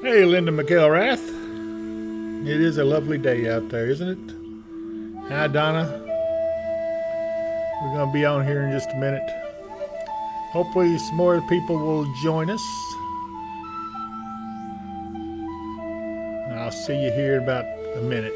Hey, Linda McElrath. It is a lovely day out there, isn't it? Hi, Donna. We're going to be on here in just a minute. Hopefully, some more people will join us. I'll see you here in about a minute.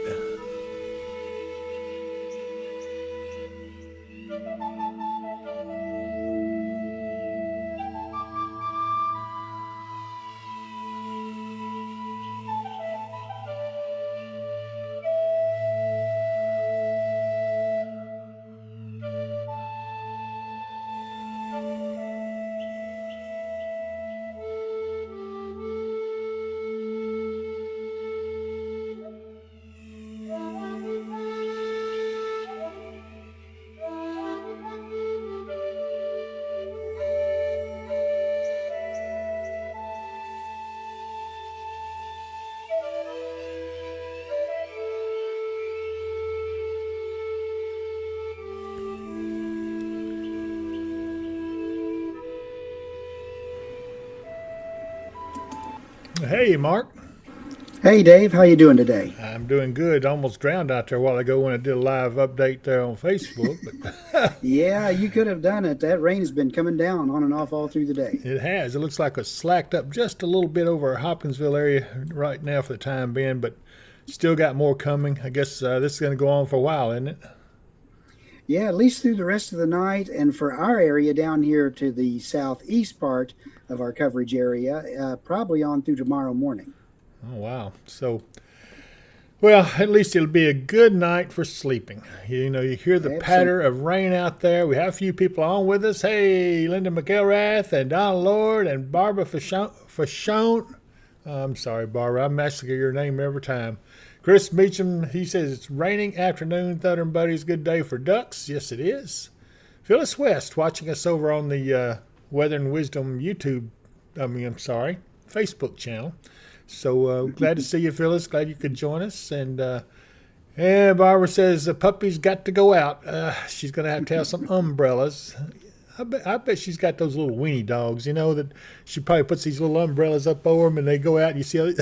Hey, Mark. Hey Dave, how you doing today? I'm doing good. Almost drowned out there a while ago when I did a live update there on Facebook, but Yeah, you could have done it. That rain has been coming down on and off all through the day. it has. It looks like it's slacked up just a little bit over Hopkinsville area right now for the time being, but still got more coming. I guess this is going to go on for a while, isn't it? Yeah, at least through the rest of the night. And for our area down here to the southeast part of our coverage area, probably on through tomorrow morning. Oh, wow. So, well, at least it'll be a good night for sleeping. You know, you hear the Absolutely. patter of rain out there. We have a few people on with us. Hey, Linda McElrath and Don Lord and Barbara Fashone. I'm sorry, Barbara. I massacre your name every time. Chris Meacham, he says it's raining afternoon. Thunder and Buddies, good day for ducks. Yes, it is. Phyllis West watching us over on the Weather and Wisdom Facebook channel. So glad to see you, Phyllis. Glad you could join us. And Barbara says the puppy's got to go out. She's going to have some umbrellas. I bet she's got those little weenie dogs, you know, that she probably puts these little umbrellas up over them and they go out and you see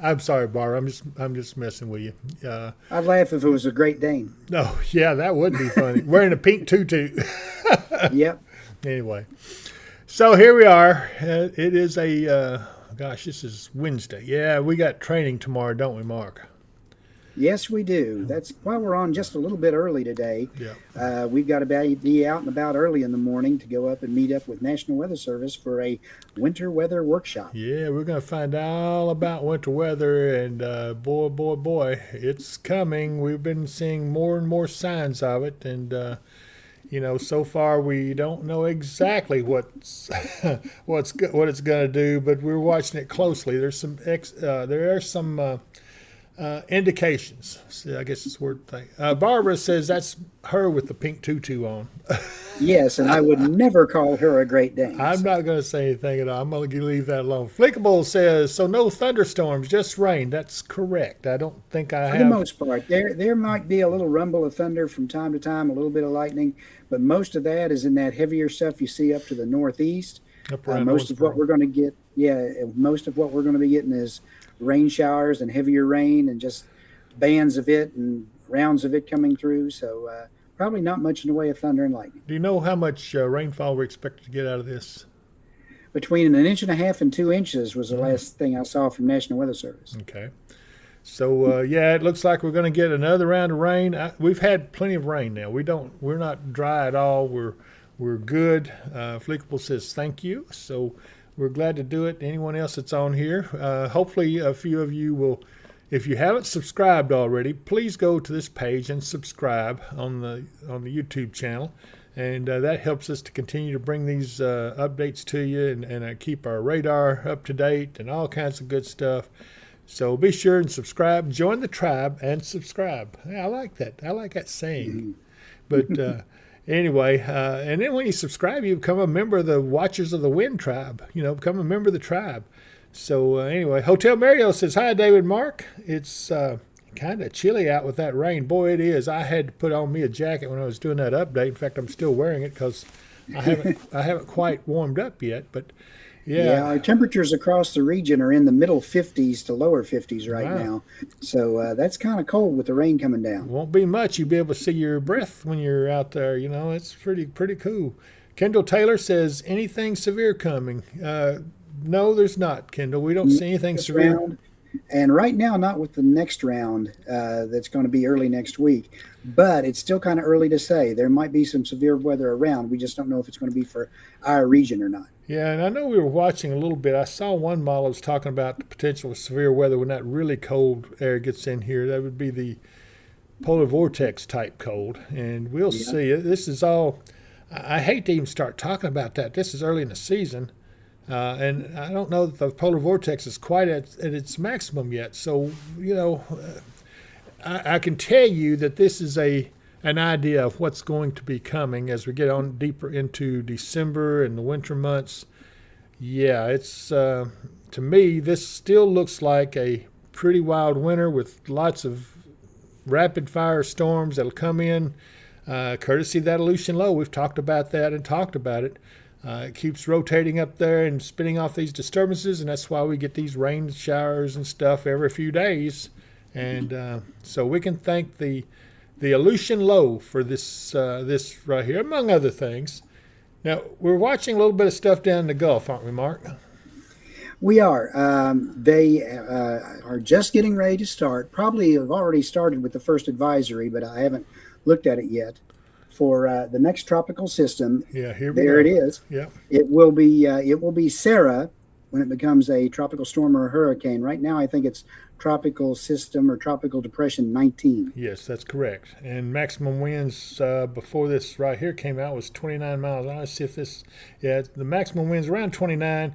I'm sorry, Barbara. I'm just messing with you. I'd laugh if it was a Great Dane. No, yeah, that would be funny. Wearing a pink tutu. Yep. Anyway, so here we are. It is this is Wednesday. Yeah, we got training tomorrow, don't we, Mark? Yes, we do. That's why we're on just a little bit early today. Yeah. We've got to be out and about early in the morning to go up and meet up with National Weather Service for a winter weather workshop. Yeah, we're going to find all about winter weather, and boy, it's coming. We've been seeing more and more signs of it, and so far we don't know exactly what it's going to do, but we're watching it closely. There are some indications. See, I guess it's a word thing. Barbara says that's her with the pink tutu on. Yes, and I would never call her a Great Dane. I'm not going to say anything at all. I'm going to leave that alone. Flickable says, so no thunderstorms, just rain. That's correct. I don't think I For the have. most part, there might be a little rumble of thunder from time to time, a little bit of lightning, but most of that is in that heavier stuff you see up to the northeast. Up around Most of what Owensboro. we're going to get, yeah, most of what we're going to be getting is rain showers and heavier rain and just bands of it and rounds of it coming through. So probably not much in the way of thunder and lightning. Do you know how much rainfall we're expected to get out of this? Between an inch and a half and 2 inches was the last thing I saw from National Weather Service. Okay. So yeah, it looks like we're going to get another round of rain. We've had plenty of rain now. We're not dry at all. We're good. Flickable says thank you. So we're glad to do it. Anyone else that's on here, hopefully a few of you will. If you haven't subscribed already, please go to this page and subscribe on the YouTube channel, and that helps us to continue to bring these updates to you and keep our radar up to date and all kinds of good stuff. So be sure and subscribe. Join the tribe and subscribe. Yeah, I like that. I like that saying. But anyway, and then when you subscribe, you become a member of the Watchers of the Wind tribe. Become a member of the tribe. So anyway, Hotel Mario says, hi, David Mark. It's kind of chilly out with that rain. Boy, it is. I had to put on me a jacket when I was doing that update. In fact, I'm still wearing it because I haven't quite warmed up yet. But Yeah, Yeah. our temperatures across the region are in the middle 50s to lower 50s right Wow. now. So that's kind of cold with the rain coming down. Won't be much. You'll be able to see your breath when you're out there. You know, it's pretty cool. Kendall Taylor says, anything severe coming? No, there's not, Kendall. We don't see anything This severe. round, and right now, not with the next round that's going to be early next week, but it's still kind of early to say. There might be some severe weather around. We just don't know if it's going to be for our region or not. Yeah, and I know we were watching a little bit. I saw one model was talking about the potential of severe weather when that really cold air gets in here. That would be the polar vortex type cold, and we'll Yeah. see. This is all. I hate to even start talking about that. This is early in the season, and I don't know that the polar vortex is quite at its maximum yet. So, I can tell you that this is an idea of what's going to be coming as we get on deeper into December and the winter months. Yeah, it's to me this still looks like a pretty wild winter with lots of rapid fire storms that'll come in, courtesy of that Aleutian low. We've talked about that and talked about it. It keeps rotating up there and spinning off these disturbances, and that's why we get these rain showers and stuff every few days. And so we can thank the Aleutian low for this right here, among other things. Now we're watching a little bit of stuff down in the Gulf, aren't we, Mark? We are. They are just getting ready to start. Probably have already started with the first advisory, but I haven't looked at it yet. For the next tropical system, Yeah, here we there go. it is. Yeah. It will be Sarah when it becomes a tropical storm or a hurricane. Right now, I think it's tropical system or tropical depression 19. Yes, that's correct. And maximum winds before this right here came out was 29 miles. Let's see if this, yeah, the maximum winds around 29.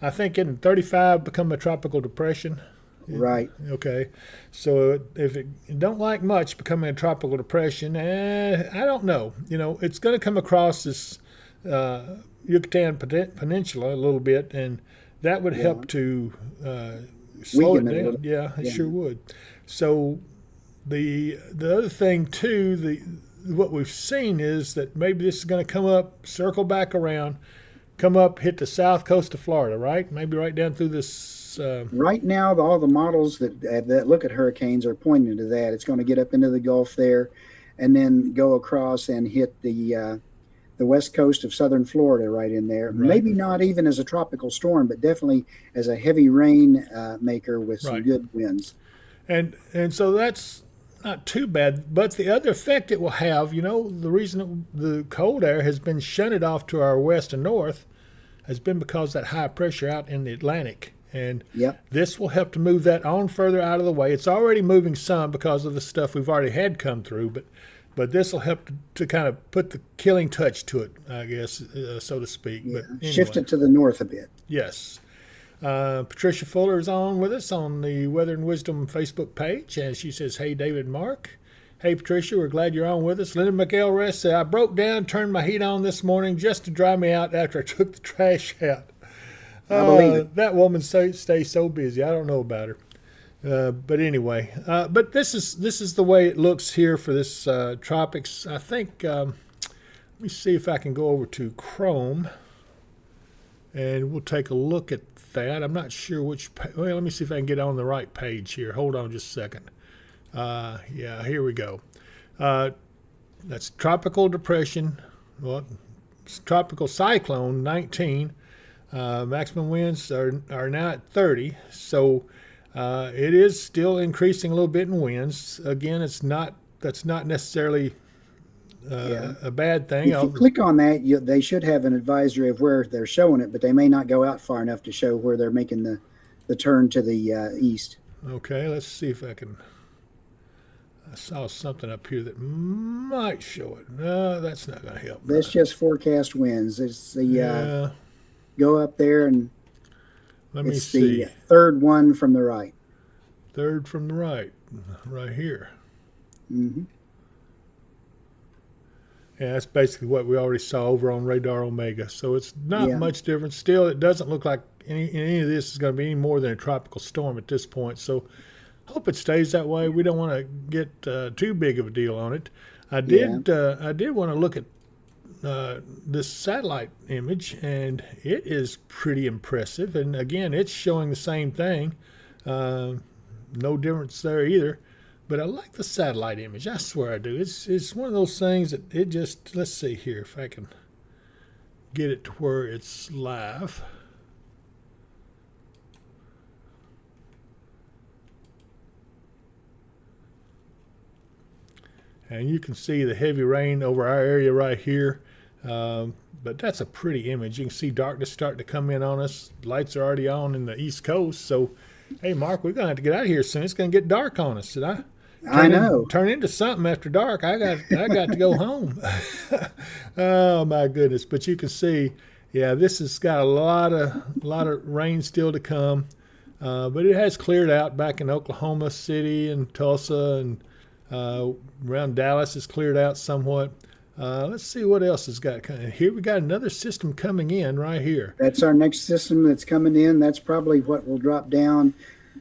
I think in 35 become a tropical depression. Right. Okay, so if it don't like much becoming a tropical depression, I don't know. It's going to come across this Yucatan Peninsula a little bit, and that would help to slow it Weaken it a down. little. Yeah, it Yeah. sure would. So the other thing too, what we've seen is that maybe this is going to come up, circle back around, come up, hit the south coast of Florida, right? Maybe right down through this. Right now, all the models that look at hurricanes are pointing to that. It's going to get up into the Gulf there, and then go across and hit the west coast of southern Florida, right in there. Right. Maybe not even as a tropical storm, but definitely as a heavy rain maker with some Right. good winds. And so that's not too bad. But the other effect it will have, the reason the cold air has been shunted off to our west and north has been because of that high pressure out in the Atlantic. And Yep. this will help to move that on further out of the way. It's already moving some because of the stuff we've already had come through, but this will help to kind of put the killing touch to it, I guess, so to speak. Yeah. But anyway, Shift it to the north a bit. yes. Patricia Fuller is on with us on the Weather and Wisdom Facebook page, and she says, "Hey, David and Mark. Hey, Patricia, we're glad you're on with us." Linda McElrest said, "I broke down, turned my heat on this morning just to dry me out after I took the trash out." I believe it. That woman stays so busy. I don't know about her. But anyway, but this is the way it looks here for this tropics. I think, let me see if I can go over to Chrome, and we'll take a look at that. I'm not sure which. Well, let me see if I can get on the right page here. Hold on just a second. Yeah, here we go. That's tropical depression. Well, tropical cyclone 19. Maximum winds are now at 30. So it is still increasing a little bit in winds. Again, that's not necessarily Yeah. a bad thing. If you click on that, they should have an advisory of where they're showing it, but they may not go out far enough to show where they're making the turn to the east. Okay, let's see if I can. I saw something up here that might show it. No, that's not going to help. That's just forecast winds. It's the Yeah, go up there, and let me it's see. the third one from the right. Third from the right here. Hmm. Yeah, that's basically what we already saw over on Radar Omega. So it's not Yeah. much different. Still, it doesn't look like any of this is going to be any more than a tropical storm at this point. So hope it stays that way. We don't want to get too big of a deal on it. I did want to look at this satellite image, and it is pretty impressive. And again, it's showing the same thing. No difference there either. But I like the satellite image. I swear I do. It's one of those things that it just, let's see here if I can get it to where it's live. And you can see the heavy rain over our area right here. But that's a pretty image. You can see darkness starting to come in on us. Lights are already on in the East Coast. So, hey, Mark, we're going to have to get out of here soon. It's going to get dark on us. Did I know. turn into something after dark. I got to go home. Oh, my goodness. But you can see, yeah, this has got a lot of rain still to come. But it has cleared out back in Oklahoma City and Tulsa, and around Dallas is cleared out somewhat. Let's see what else has got coming. Here we got another system coming in right here. That's our next system that's coming in. That's probably what will drop down,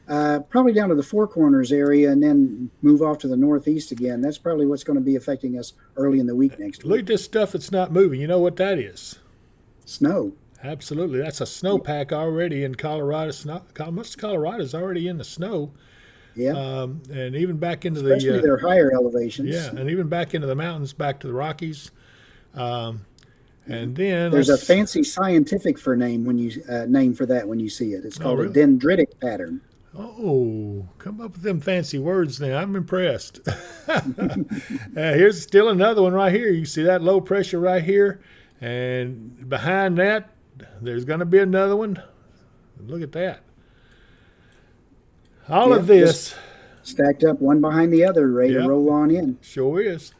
probably down to the Four Corners area and then move off to the northeast again. That's probably what's going to be affecting us early in the week next Look week. at this stuff that's not moving. You know what that is? Snow. Absolutely. That's a snowpack already in Colorado. Most of Colorado's already in the snow. Yeah. And even back into Especially their higher elevations. Yeah, and even back into the mountains, back to the Rockies. And then there's a fancy scientific name for that when you see it. It's called really? a dendritic pattern. Oh, come up with them fancy words now. I'm impressed. Here's still another one right here. You see that low pressure right here? And behind that, there's going to be another one. Look at that. All of this stacked up one behind the other, ready to roll on in. Sure is.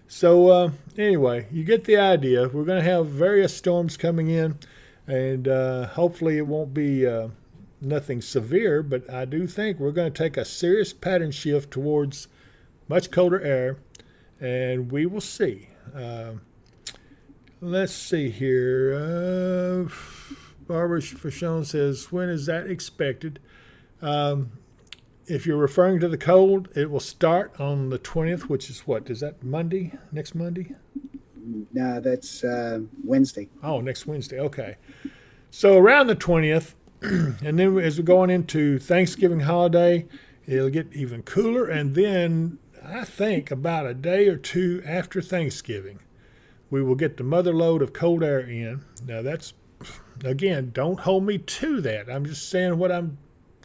So anyway, you get the idea. We're going to have various storms coming in, and hopefully it won't be nothing severe, but I do think we're going to take a serious pattern shift towards much colder air, and we will see. Let's see here. Barbara Fashon says, when is that expected? If you're referring to the cold, it will start on the 20th, which is what? Is that Monday? Next Monday? No, that's Wednesday. Oh, next Wednesday. Okay. So around the 20th, and then as we're going into Thanksgiving holiday, it'll get even cooler. And then I think about a day or two after Thanksgiving, we will get the mother load of cold air in. Now that's, again, don't hold me to that. I'm just saying what I'm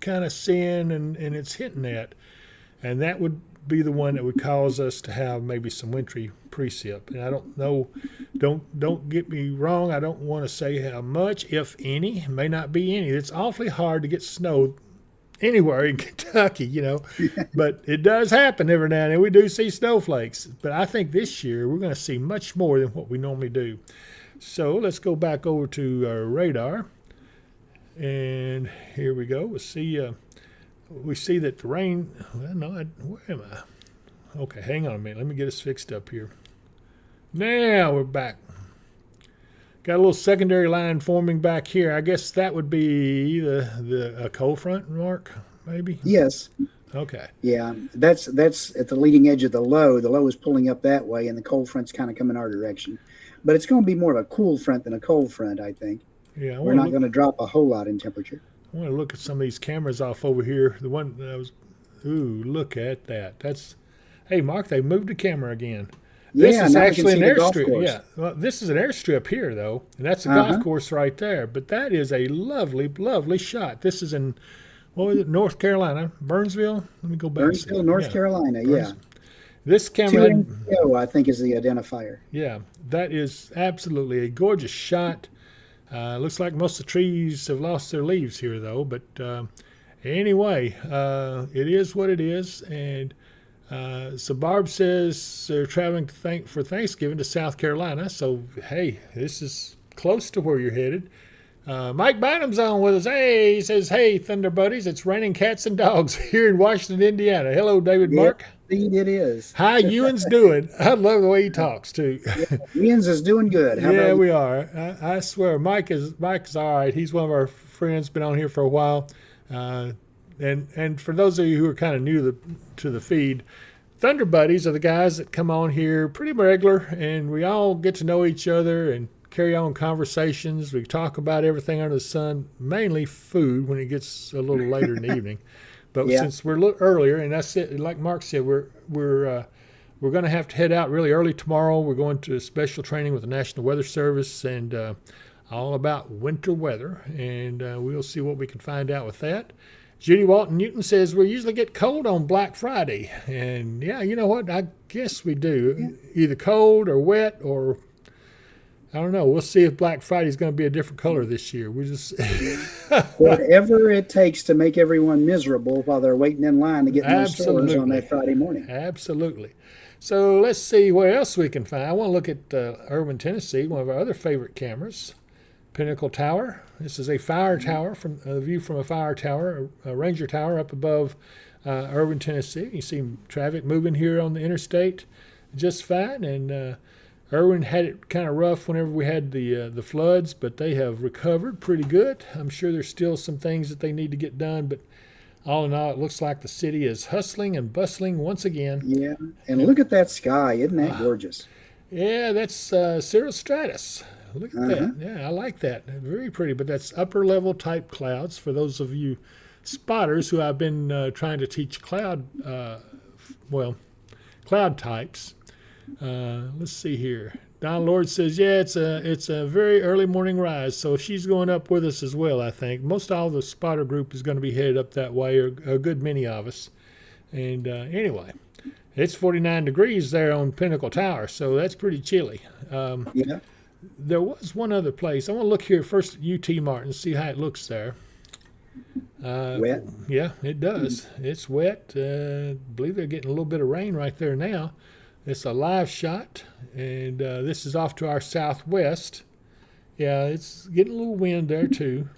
kind of seeing and it's hitting at, and that would be the one that would cause us to have maybe some wintry precip. And I don't know, don't get me wrong, I don't want to say how much, if any. It may not be any. It's awfully hard to get snow anywhere in Kentucky, you know, but it does happen every now and then. We do see snowflakes, but I think this year we're going to see much more than what we normally do. So let's go back over to our radar. And here we go. We see that the rain. Well, no, where am I? Okay, hang on a minute. Let me get us fixed up here. Now we're back. Got a little secondary line forming back here. I guess that would be a cold front, Mark, maybe? Yes. Okay. Yeah, that's at the leading edge of the low. The low is pulling up that way, and the cold front's kind of coming our direction. But it's going to be more of a cool front than a cold front, I think. Yeah, we're not going to drop a whole lot in temperature. I want to look at some of these cameras off over here. The one that was, ooh, look at that. That's, hey, Mark, they moved the camera again. This is actually an airstrip. Yeah, well, this is an airstrip here, though, and that's a golf course right there. But that is a lovely, lovely shot. This is in, what was it, North Carolina, Burnsville? Let me go back. Burnsville, North Carolina, yeah. This camera, I think, is the identifier. Yeah, that is absolutely a gorgeous shot. Looks like most of the trees have lost their leaves here, though. But anyway, it is what it is. And so Barb says they're traveling for Thanksgiving to South Carolina. So, hey, this is close to where you're headed. Mike Bynum's on with us. Hey, he says, hey, Thunder Buddies, it's raining cats and dogs here in Washington, Indiana. Hello, David Mark. It is. How Ewan's doing? I love the way he talks too. Ewan's is doing good. How about we are. I swear, Mike is all right. He's one of our friends, been on here for a while. And for those of you who are kind of new to the feed, Thunder Buddies are the guys that come on here pretty regular, and we all get to know each other and carry on conversations. We talk about everything under the sun, mainly food when it gets a little later in the evening. But Yeah. since we're a little earlier, and that's it, like Mark said, we're going to have to head out really early tomorrow. We're going to special training with the National Weather Service and all about winter weather, and we'll see what we can find out with that. Judy Walton Newton says we usually get cold on Black Friday, and yeah, you know what? I guess we do. Either cold or wet, or I don't know. We'll see if Black Friday is going to be a different color this year. We just Whatever it takes to make everyone miserable while they're waiting in line to get in those stores on that Friday morning. Absolutely. So let's see what else we can find. I want to look at Irwin, Tennessee, one of our other favorite cameras. Pinnacle Tower. This is a fire tower, from a view from a fire tower, a ranger tower up above Irwin, Tennessee. You see traffic moving here on the interstate just fine. And Irwin had it kind of rough whenever we had the floods, but they have recovered pretty good. I'm sure there's still some things that they need to get done, but all in all, it looks like the city is hustling and bustling once again. Yeah, and look at that sky. Isn't that gorgeous? Yeah, that's cirrus stratus. Look at that. Yeah, I like that. Very pretty, but that's upper level type clouds for those of you spotters who I've been trying to teach cloud types. Let's see here. Don Lord says, yeah, it's a very early morning rise, so she's going up with us as well, I think. Most all the spotter group is going to be headed up that way, or a good many of us. And anyway, it's 49 degrees there on Pinnacle Tower, so that's pretty chilly. Yeah. There was one other place. I want to look here first at UT Martin, see how it looks there. Wet. Yeah, it does. It's wet. I believe they're getting a little bit of rain right there now. It's a live shot, and this is off to our southwest. Yeah, it's getting a little wind there too.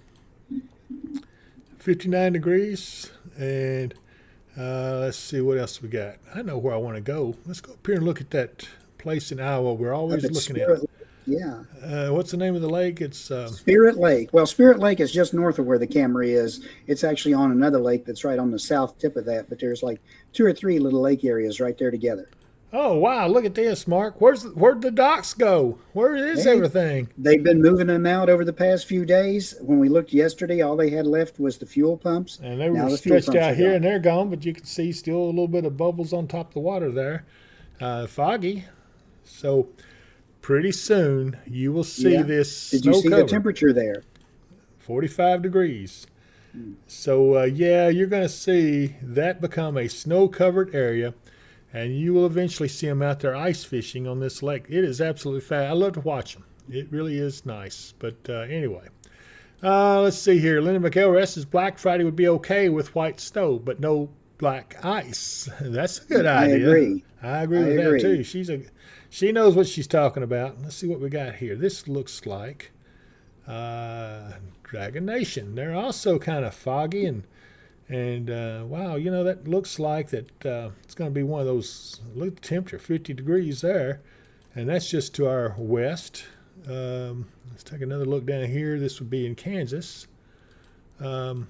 59 degrees, and let's see what else we got. I know where I want to go. Let's go up here and look at that place in Iowa we're always looking at. Yeah. What's the name of the lake? It's Spirit Lake. Well, Spirit Lake is just north of where the Camry is. It's actually on another lake that's right on the south tip of that, but there's like 2 or 3 little lake areas right there together. Oh, wow, look at this, Mark. Where'd the docks go? Where is everything? They've been moving them out over the past few days. When we looked yesterday, all they had left was the fuel pumps. And they were stretched out here, and they're gone, but you can see still a little bit of bubbles on top of the water there. Foggy. So pretty soon you will see this Did you see the temperature there? 45 degrees. So, yeah, you're going to see that become a snow-covered area. And you will eventually see them out there ice fishing on this lake. It is absolutely fast. I love to watch them. It really is nice. But anyway, let's see here. Linda McElrath says Black Friday would be okay with white snow, but no black ice. That's a good idea. I agree with that too. She knows what she's talking about. Let's see what we got here. This looks like Dragon Nation. They're also kind of foggy and wow, you know, that looks like that it's going to be one of those, look at the temperature, 50 degrees there. And that's just to our west. Let's take another look down here. This would be in Kansas. Burlington.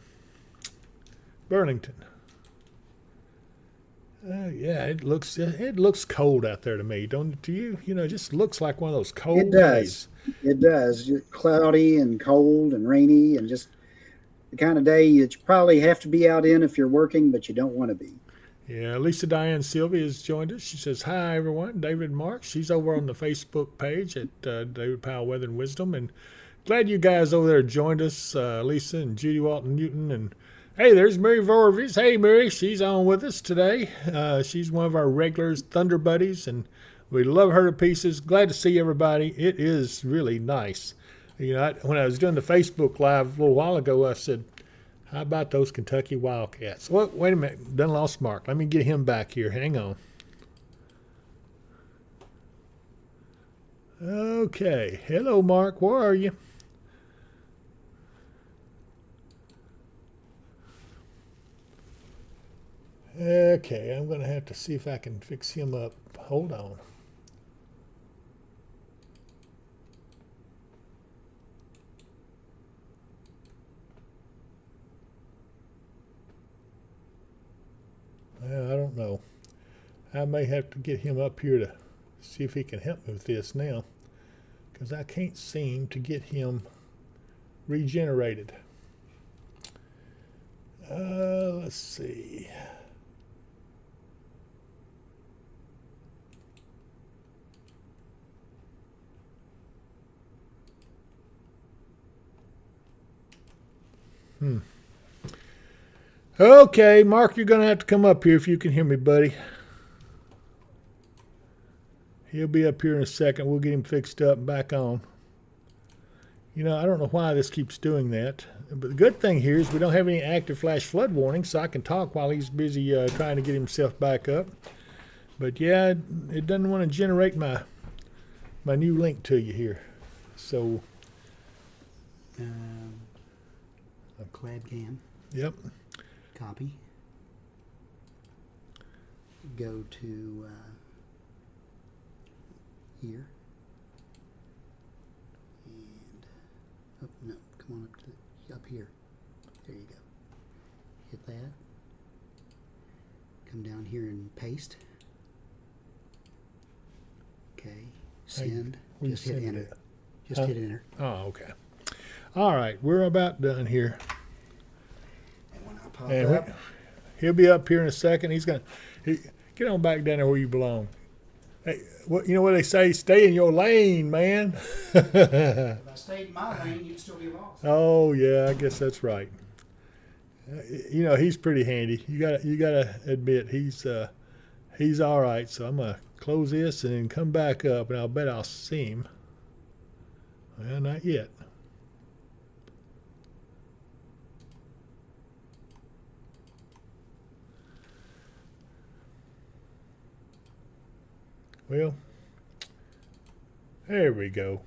Yeah, it looks cold out there to me, don't it to you? You know, it just looks like one of those cold days. It does. Cloudy and cold and rainy and just the kind of day that you probably have to be out in if you're working, but you don't want to be. Yeah, Lisa Diane Sylvia has joined us. She says, hi, everyone. David and Mark. She's over on the Facebook page at David Powell Weather and Wisdom. And glad you guys over there joined us, Lisa and Judy Walton Newton. And, hey, there's Mary Vorvis. Hey, Mary. She's on with us today. She's one of our regulars, Thunder Buddies, and we love her to pieces. Glad to see everybody. It is really nice. You know, when I was doing the Facebook Live a little while ago, I said, how about those Kentucky Wildcats? Well, wait a minute. Done lost Mark. Let me get him back here. Hang on. Okay. Hello, Mark. Where are you? Okay. I'm going to have to see if I can fix him up. Hold on. I don't know. I may have to get him up here to see if he can help me with this now, because I can't seem to get him regenerated. Let's see. Okay, Mark, you're going to have to come up here if you can hear me, buddy. He'll be up here in a second. We'll get him fixed up and back on. You know, I don't know why this keeps doing that. But the good thing here is we don't have any active flash flood warnings, so I can talk while he's busy trying to get himself back up. But yeah, it doesn't want to generate my new link to you here. So, Clad cam. Yep. Copy. Go to here. And oh no, come on up here. There you go. Hit that. Come down here and paste. Okay. Send. Just hit enter. Just hit enter. Oh, okay. All right, we're about done here. And when I pop up, he'll be up here in a second. He's gonna get on back down there where you belong. Hey, you know what they say? Stay in your lane, man. if I stayed in my lane, you'd still be lost. Oh yeah, I guess that's right. You know, he's pretty handy. You gotta admit he's all right. So I'm gonna close this and then come back up, and I'll bet I'll see him. Well, not yet. Well, there we go.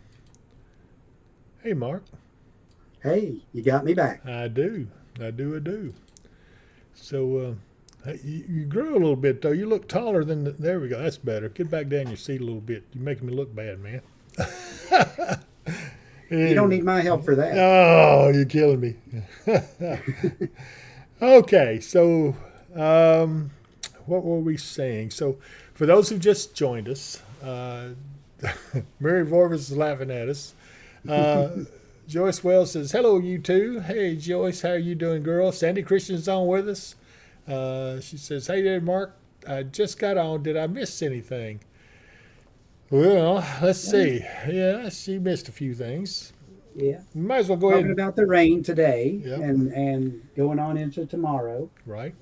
Hey, Mark. Hey, you got me back. I do. So, you grew a little bit, though. You look taller than there we go. That's better. Get back down your seat a little bit. You're making me look bad, man. You don't need my help for that. Oh, you're killing me. Okay, so what were we saying? So, for those who just joined us, Mary Vorvis is laughing at us. Joyce Wells says, hello, you two. Hey, Joyce, how are you doing, girl? Sandy Christian's on with us. She says, hey there, Mark. I just got on. Did I miss anything? Well, let's see. Yeah, she missed a few things. Yeah. You might as well go Talking ahead. about the rain today Yep. and going on into tomorrow. Right.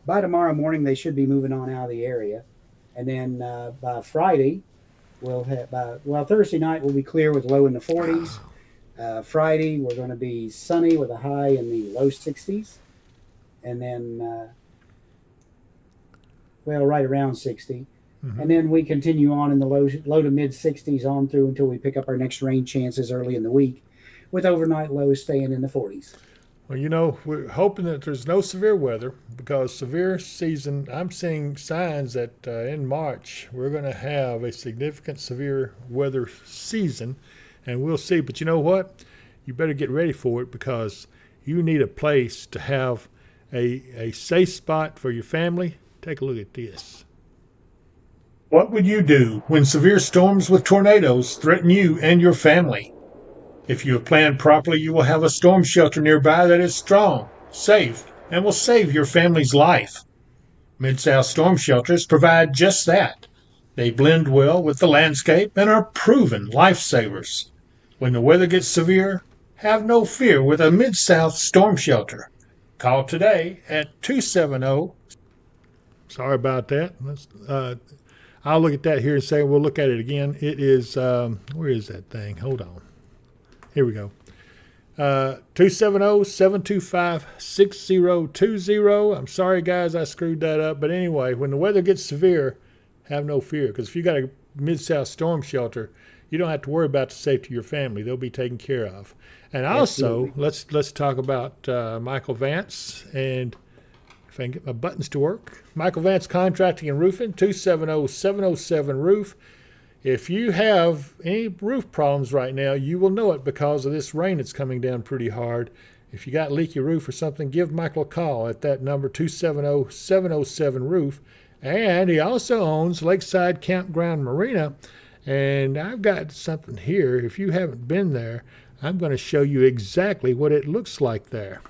By tomorrow morning, they should be moving on out of the area. And then by Friday, we'll have, Thursday night will be clear with low in the 40s. Friday, we're going to be sunny with a high in the low 60s. And then, right around 60. Mm-hmm. And then we continue on in the low to mid 60s on through until we pick up our next rain chances early in the week, with overnight lows staying in the 40s. Well, you know, we're hoping that there's no severe weather, because severe season, I'm seeing signs that in March we're going to have a significant severe weather season, and we'll see. But you know what? You better get ready for it, because you need a place to have a safe spot for your family. Take a look at this. What would you do when severe storms with tornadoes threaten you and your family? If you have planned properly, you will have a storm shelter nearby that is strong, safe, and will save your family's life. Mid-South storm shelters provide just that. They blend well with the landscape and are proven lifesavers. When the weather gets severe, have no fear with a Mid-South storm shelter. Call today at 270. Sorry about that. I'll look at that here and say we'll look at it again. It is, where is that thing? Hold on. Here we go. 270-725-6020. I'm sorry, guys, I screwed that up. But anyway, when the weather gets severe, have no fear. Because if you got a Mid-South storm shelter, you don't have to worry about the safety of your family. They'll be taken care of. And also, let's talk about Michael Vance. And if I can get my buttons to work. Michael Vance Contracting and Roofing, 270-707-ROOF. If you have any roof problems right now, you will know it because of this rain that's coming down pretty hard. If you got leaky roof or something, give Michael a call at that number, 270-707-ROOF, And he also owns Lakeside Campground Marina. And I've got something here. If you haven't been there, I'm going to show you exactly what it looks like there.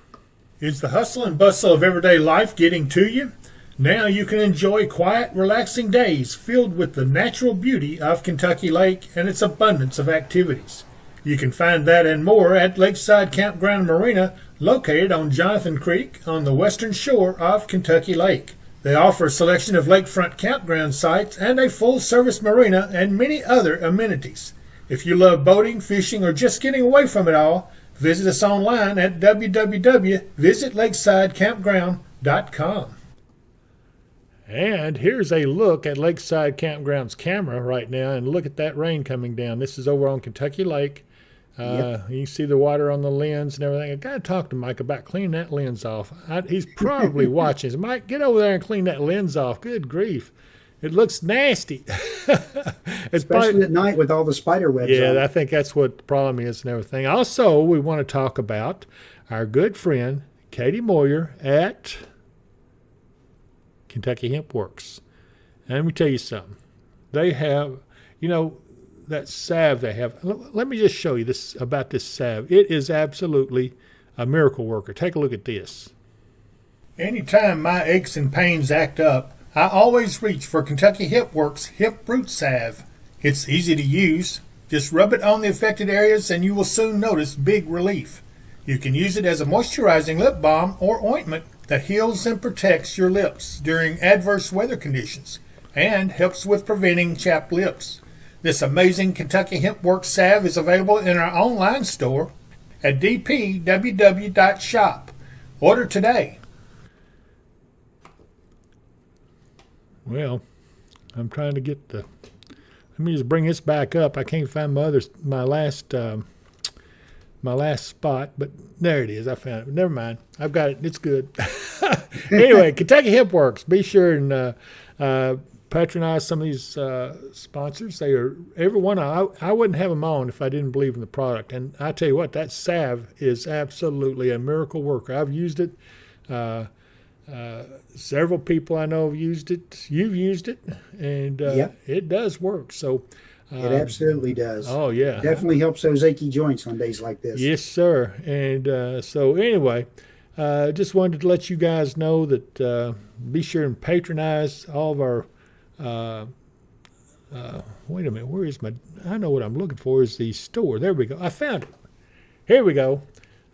Is the hustle and bustle of everyday life getting to you? Now you can enjoy quiet, relaxing days filled with the natural beauty of Kentucky Lake and its abundance of activities. You can find that and more at Lakeside Campground Marina, located on Jonathan Creek on the western shore of Kentucky Lake. They offer a selection of lakefront campground sites and a full-service marina and many other amenities. If you love boating, fishing, or just getting away from it all, visit us online at www.visitlakesidekampground.com. And here's a look at Lakeside Campground's camera right now, and look at that rain coming down. This is over on Kentucky Lake. You can see the water on the lens and everything. I got to talk to Mike about cleaning that lens off. He's probably watching. So Mike, get over there and clean that lens off. Good grief. It looks nasty. Especially at night with all the spider webs on. Yeah, I think that's what the problem is and everything. Also, we want to talk about our good friend, Katie Moyer at Kentucky Hemp Works. And let me tell you something. They have, that salve they have. Let me just show you this about this salve. It is absolutely a miracle worker. Take a look at this. Anytime my aches and pains act up, I always reach for Kentucky Hemp Works Hemp Root Salve. It's easy to use. Just rub it on the affected areas and you will soon notice big relief. You can use it as a moisturizing lip balm or ointment that heals and protects your lips during adverse weather conditions and helps with preventing chapped lips. This amazing Kentucky Hemp Works salve is available in our online store at dpww.shop. Order today. Well, I'm trying to get the. Let me just bring this back up. I can't find my last spot, but there it is. I found it. Never mind. I've got it. It's good. Anyway, Kentucky Hemp Works. Be sure and patronize some of these sponsors. They are every one. I wouldn't have them on if I didn't believe in the product. And I tell you what, that salve is absolutely a miracle worker. I've used it. Several people I know have used it. You've used it, and Yep. It does work. So It absolutely does. oh yeah, Definitely helps those achy joints on days like this. yes sir. And so anyway, just wanted to let you guys know that be sure and patronize all of our. Wait a minute, where is my? I know what I'm looking for is the store. There we go. I found it. Here we go.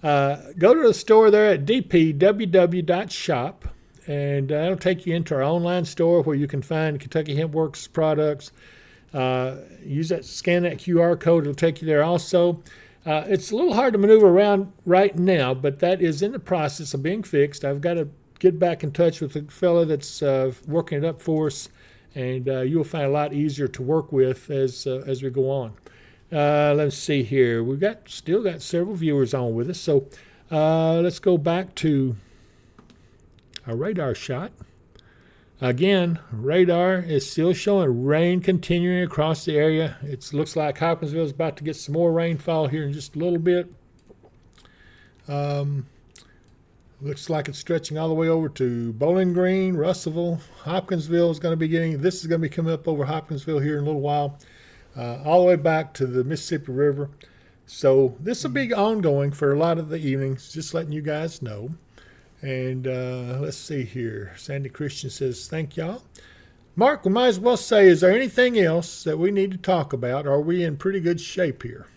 Go to the store there at dpww.shop, and that'll take you into our online store where you can find Kentucky Hemp Works products. Scan that QR code. It'll take you there also. It's a little hard to maneuver around right now, but that is in the process of being fixed. I've got to get back in touch with the fella that's working it up for us, and you'll find it a lot easier to work with as we go on. Let's see here. We've still got several viewers on with us. So let's go back to our radar shot. Again, radar is still showing rain continuing across the area. It looks like Hopkinsville is about to get some more rainfall here in just a little bit. Looks like it's stretching all the way over to Bowling Green, Russellville. Hopkinsville is going to be this is going to be coming up over Hopkinsville here in a little while. All the way back to the Mississippi River. So this will be ongoing for a lot of the evenings, just letting you guys know. And let's see here. Sandy Christian says, thank y'all. Mark, we might as well say, is there anything else that we need to talk about? Are we in pretty good shape here?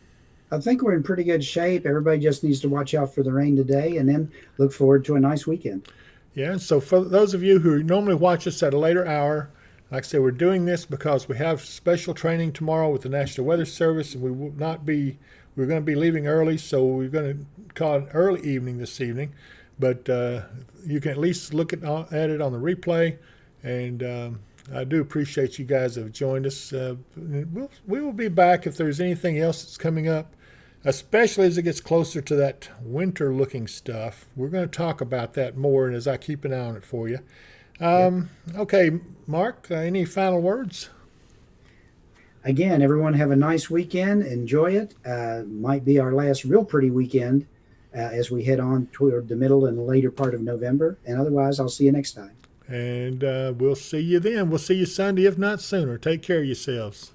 I think we're in pretty good shape. Everybody just needs to watch out for the rain today and then look forward to a nice weekend. Yeah, so for those of you who normally watch us at a later hour, like I said, we're doing this because we have special training tomorrow with the National Weather Service, and we're going to be leaving early, so we're going to call it early evening this evening. But you can at least look at it on the replay, and I do appreciate you guys that have joined us. We will be back if there's anything else that's coming up, especially as it gets closer to that winter-looking stuff. We're going to talk about that more, and as I keep an eye on it for you. Okay, Mark, any final words? Again, everyone have a nice weekend. Enjoy it. Might be our last real pretty weekend as we head on toward the middle and later part of November. And otherwise, I'll see you next time. And we'll see you then. We'll see you Sunday, if not sooner. Take care of yourselves.